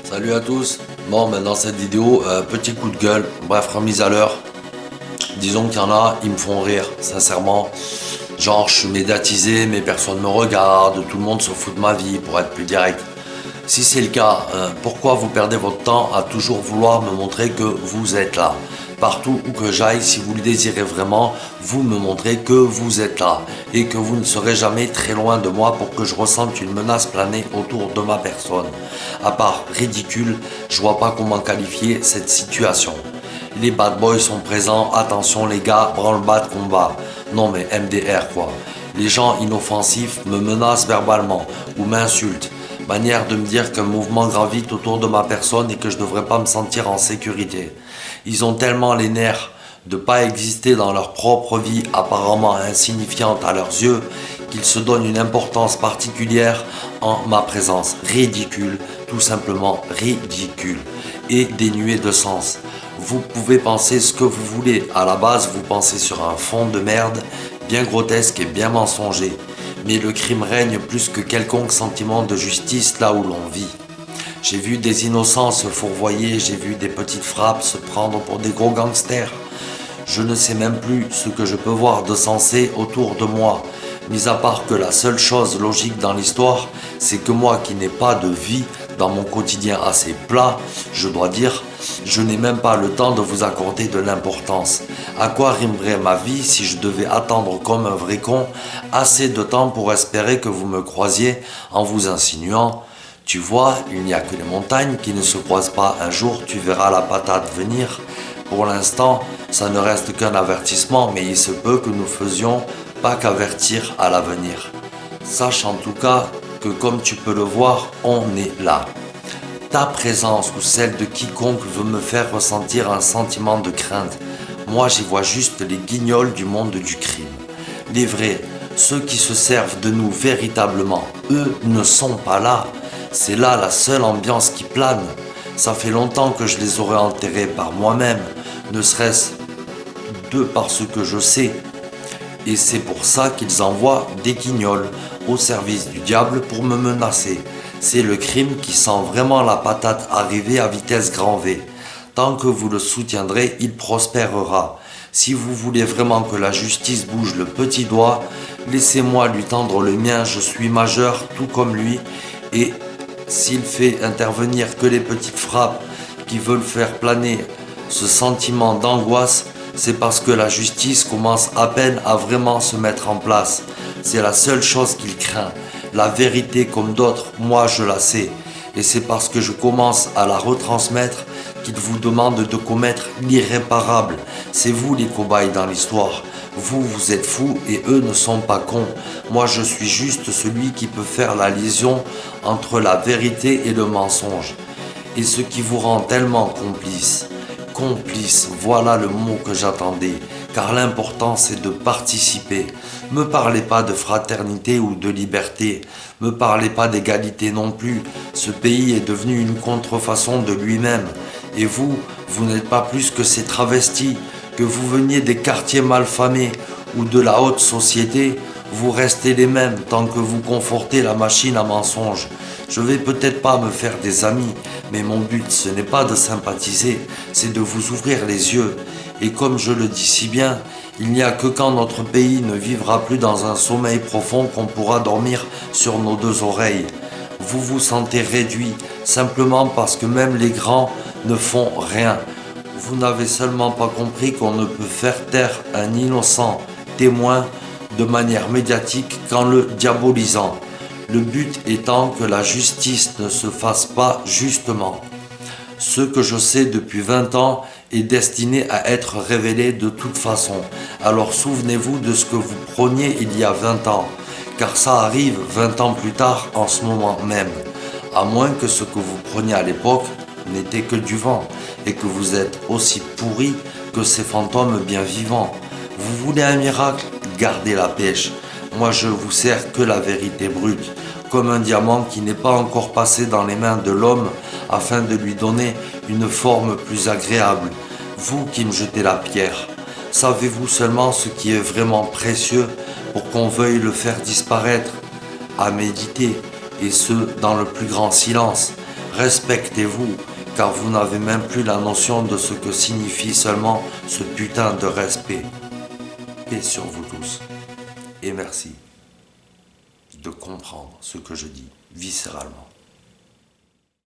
Salut à tous. Bon, dans cette vidéo, petit coup de gueule, bref, remise à l'heure. Disons qu'il y en a, ils me font rire, sincèrement. Genre, je suis médiatisé, mais personne me regarde, tout le monde se fout de ma vie, pour être plus direct. Si c'est le cas, pourquoi vous perdez votre temps à toujours vouloir me montrer que vous êtes là? Partout où que j'aille, si vous le désirez vraiment, vous me montrez que vous êtes là et que vous ne serez jamais très loin de moi pour que je ressente une menace planer autour de ma personne. À part ridicule, je vois pas comment qualifier cette situation. Les bad boys sont présents, attention les gars, branle-bas de combat. Non mais MDR quoi. Les gens inoffensifs me menacent verbalement ou m'insultent. Manière de me dire qu'un mouvement gravite autour de ma personne et que je devrais pas me sentir en sécurité. Ils ont tellement les nerfs de pas exister dans leur propre vie apparemment insignifiante à leurs yeux qu'ils se donnent une importance particulière en ma présence. Ridicule, tout simplement ridicule et dénué de sens. Vous pouvez penser ce que vous voulez, à la base vous pensez sur un fond de merde bien grotesque et bien mensonger. Mais le crime règne plus que quelconque sentiment de justice là où l'on vit. J'ai vu des innocents se fourvoyer, j'ai vu des petites frappes se prendre pour des gros gangsters. Je ne sais même plus ce que je peux voir de sensé autour de moi, mis à part que la seule chose logique dans l'histoire, c'est que moi qui n'ai pas de vie dans mon quotidien assez plat, je dois dire, je n'ai même pas le temps de vous accorder de l'importance. À quoi rimerait ma vie si je devais attendre comme un vrai con assez de temps pour espérer que vous me croisiez en vous insinuant « Tu vois, il n'y a que les montagnes qui ne se croisent pas, un jour tu verras la patate venir ». Pour l'instant, ça ne reste qu'un avertissement, mais il se peut que nous faisions pas qu'avertir à l'avenir. Sache en tout cas que comme tu peux le voir, on est là. Ta présence ou celle de quiconque veut me faire ressentir un sentiment de crainte. Moi, j'y vois juste les guignols du monde du crime. Les vrais, ceux qui se servent de nous véritablement, eux ne sont pas là. C'est là la seule ambiance qui plane. Ça fait longtemps que je les aurais enterrés par moi-même, ne serait-ce de par ce que je sais. Et c'est pour ça qu'ils envoient des guignols au service du diable pour me menacer. C'est le crime qui sent vraiment la patate arriver à vitesse grand V. Tant que vous le soutiendrez, il prospérera. Si vous voulez vraiment que la justice bouge le petit doigt, laissez-moi lui tendre le mien, je suis majeur tout comme lui, et s'il fait intervenir que les petites frappes qui veulent faire planer ce sentiment d'angoisse, c'est parce que la justice commence à peine à vraiment se mettre en place. C'est la seule chose qu'il craint. La vérité comme d'autres, moi je la sais. Et c'est parce que je commence à la retransmettre qu'il vous demande de commettre l'irréparable. C'est vous les cobayes dans l'histoire. Vous, vous êtes fous et eux ne sont pas cons. Moi je suis juste celui qui peut faire la liaison entre la vérité et le mensonge. Et ce qui vous rend tellement complice. Complice, voilà le mot que j'attendais, car l'important c'est de participer. Me parlez pas de fraternité ou de liberté, me parlez pas d'égalité non plus. Ce pays est devenu une contrefaçon de lui-même. Et vous, vous n'êtes pas plus que ces travestis, que vous veniez des quartiers malfamés ou de la haute société, vous restez les mêmes tant que vous confortez la machine à mensonge. Je vais peut-être pas me faire des amis, mais mon but ce n'est pas de sympathiser, c'est de vous ouvrir les yeux. Et comme je le dis si bien, il n'y a que quand notre pays ne vivra plus dans un sommeil profond qu'on pourra dormir sur nos deux oreilles. Vous vous sentez réduit, simplement parce que même les grands ne font rien. Vous n'avez seulement pas compris qu'on ne peut faire taire un innocent témoin de manière médiatique qu'en le diabolisant. Le but étant que la justice ne se fasse pas justement. Ce que je sais depuis 20 ans est destiné à être révélé de toute façon. Alors souvenez-vous de ce que vous prôniez il y a 20 ans, car ça arrive 20 ans plus tard en ce moment même. À moins que ce que vous prôniez à l'époque n'était que du vent, et que vous êtes aussi pourri que ces fantômes bien vivants. Vous voulez un miracle? Gardez la pêche. Moi je vous sers que la vérité brute, comme un diamant qui n'est pas encore passé dans les mains de l'homme afin de lui donner une forme plus agréable. Vous qui me jetez la pierre, savez-vous seulement ce qui est vraiment précieux pour qu'on veuille le faire disparaître? À méditer, et ce dans le plus grand silence. respectez-vous, car vous n'avez même plus la notion de ce que signifie seulement ce putain de respect. Paix sur vous tous. Et merci de comprendre ce que je dis viscéralement.